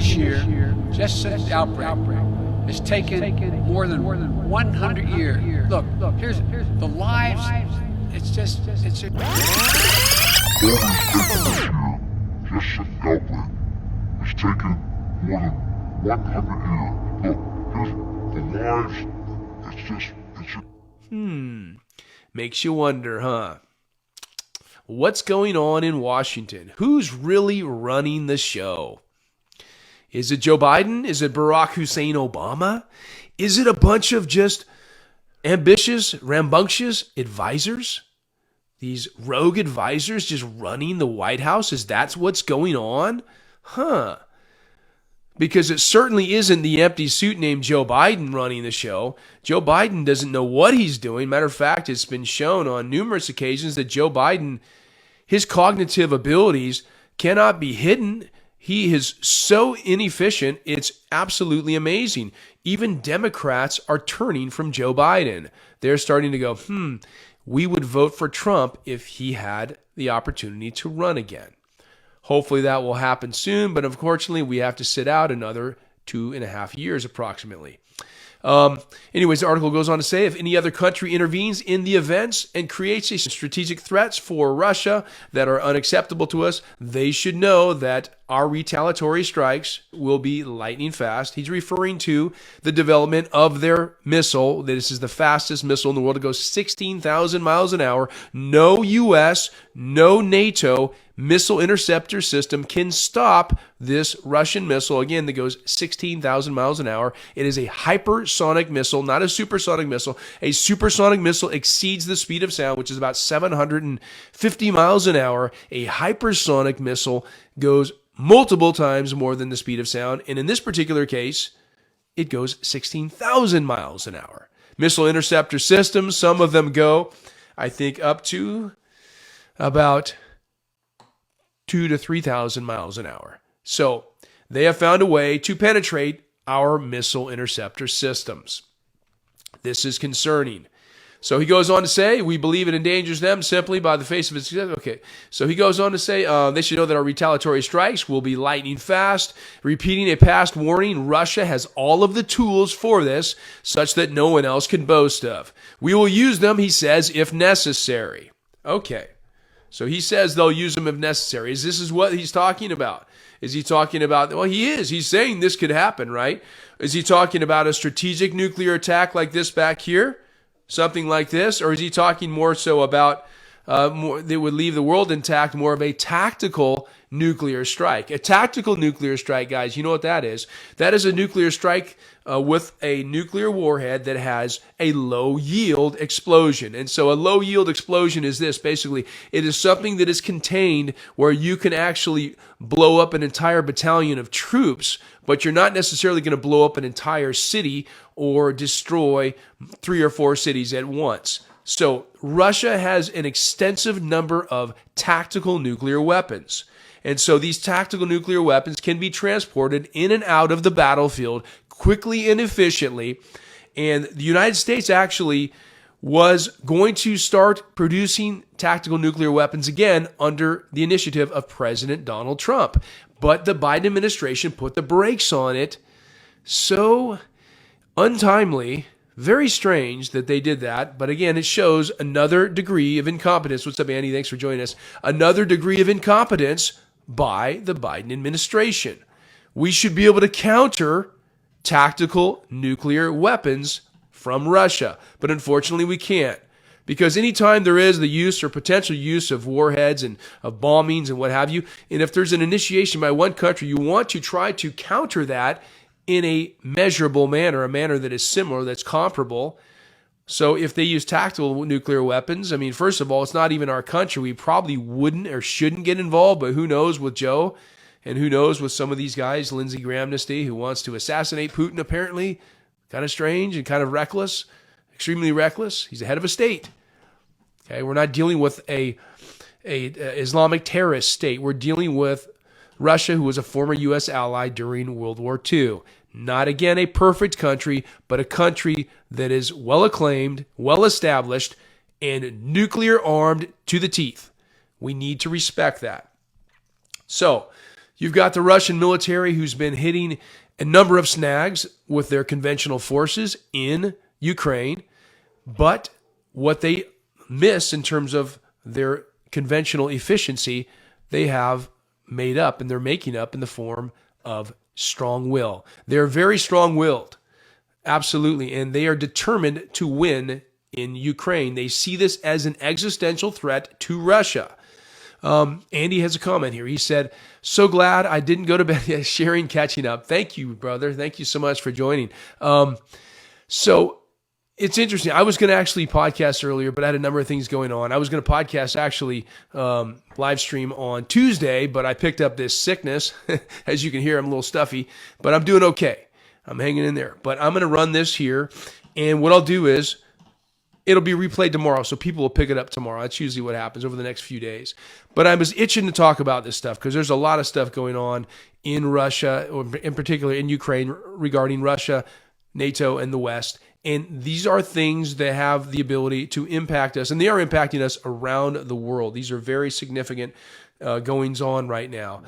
this year, just since the outbreak, it's taken more than 100 years. Look, here's the lives. It's just, it's a... Just since the outbreak, it's taken more than 100 years. Look, here's the lives. It's just, it's a... Makes you wonder, huh? What's going on in Washington? Who's really running the show? Is it Joe Biden? Is it Barack Hussein Obama? Is it a bunch of just ambitious, rambunctious advisors? These rogue advisors just running the White House? Is that what's going on? Huh. Because it certainly isn't the empty suit named Joe Biden running the show. Joe Biden doesn't know what he's doing. Matter of fact, it's been shown on numerous occasions that Joe Biden, his cognitive abilities cannot be hidden. He is so inefficient, it's absolutely amazing. Even Democrats are turning from Joe Biden. They're starting to go, we would vote for Trump if he had the opportunity to run again. Hopefully that will happen soon, but unfortunately we have to sit out another 2.5 years approximately. Anyways, the article goes on to say, if any other country intervenes in the events and creates strategic threats for Russia that are unacceptable to us, they should know that our retaliatory strikes will be lightning fast. He's referring to the development of their missile. This is the fastest missile in the world. It goes 16,000 miles an hour. No U.S., no NATO missile interceptor system can stop this Russian missile, again, that goes 16,000 miles an hour. It is a hypersonic missile, not a supersonic missile. A supersonic missile exceeds the speed of sound, which is about 750 miles an hour. A hypersonic missile goes multiple times more than the speed of sound. And in this particular case, it goes 16,000 miles an hour. Missile interceptor systems, some of them go, I think, up to about 2,000 to 3,000 miles an hour. So they have found a way to penetrate our missile interceptor systems. This is concerning. So he goes on to say, we believe it endangers them simply by the face of its... Okay, so he goes on to say, they should know that our retaliatory strikes will be lightning fast. Repeating a past warning, Russia has all of the tools for this, such that no one else can boast of. We will use them, he says, if necessary. Okay. So he says they'll use them if necessary. This is what he's talking about. Is he talking about, well, he is. He's saying this could happen, right? Is he talking about a strategic nuclear attack like this back here? Something like this? Or is he talking more so about, that would leave the world intact, more of a tactical nuclear strike? A tactical nuclear strike, guys, you know what that is? That is a nuclear strike with a nuclear warhead that has a low-yield explosion. And so a low-yield explosion is this. Basically, it is something that is contained where you can actually blow up an entire battalion of troops, but you're not necessarily going to blow up an entire city or destroy 3 or 4 cities at once. So Russia has an extensive number of tactical nuclear weapons. And so these tactical nuclear weapons can be transported in and out of the battlefield quickly and efficiently. And the United States actually was going to start producing tactical nuclear weapons again under the initiative of President Donald Trump. But the Biden administration put the brakes on it. So untimely, very strange that they did that. But again, it shows another degree of incompetence. What's up, Andy? Thanks for joining us. Another degree of incompetence by the Biden administration. We should be able to counter tactical nuclear weapons from Russia. But unfortunately, we can't. Because anytime there is the use or potential use of warheads and of bombings and what have you, and if there's an initiation by one country, you want to try to counter that in a measurable manner, a manner that is similar, that's comparable. So if they use tactical nuclear weapons, I mean, first of all, it's not even our country. We probably wouldn't or shouldn't get involved, but who knows with Joe, and who knows with some of these guys, Lindsey Graham, who wants to assassinate Putin, apparently. Kind of strange and kind of reckless, extremely reckless. He's the head of a state. Okay, we're not dealing with a Islamic terrorist state. We're dealing with Russia, who was a former U.S. ally during World War II. Not, again, a perfect country, but a country that is well acclaimed, well established, and nuclear armed to the teeth. We need to respect that. So, You've got the Russian military who's been hitting a number of snags with their conventional forces in Ukraine, but what they miss in terms of their conventional efficiency, they have made up, and they're making up in the form of strong will. They're very strong-willed, absolutely, and they are determined to win in Ukraine. They see this as an existential threat to Russia. Andy has a comment here. He said, so glad I didn't go to bed. Sharing, catching up. Thank you, brother. Thank you so much for joining. So it's interesting. I was going to actually podcast earlier, but I had a number of things going on. I was going to podcast actually live stream on Tuesday, but I picked up this sickness. As you can hear, I'm a little stuffy, but I'm doing okay. I'm hanging in there. But I'm going to run this here, and what I'll do is it'll be replayed tomorrow, so people will pick it up tomorrow. That's usually what happens over the next few days. But I was itching to talk about this stuff because there's a lot of stuff going on in Russia, or in particular in Ukraine, regarding Russia, NATO, and the West. And these are things that have the ability to impact us, and they are impacting us around the world. These are very significant goings on right now.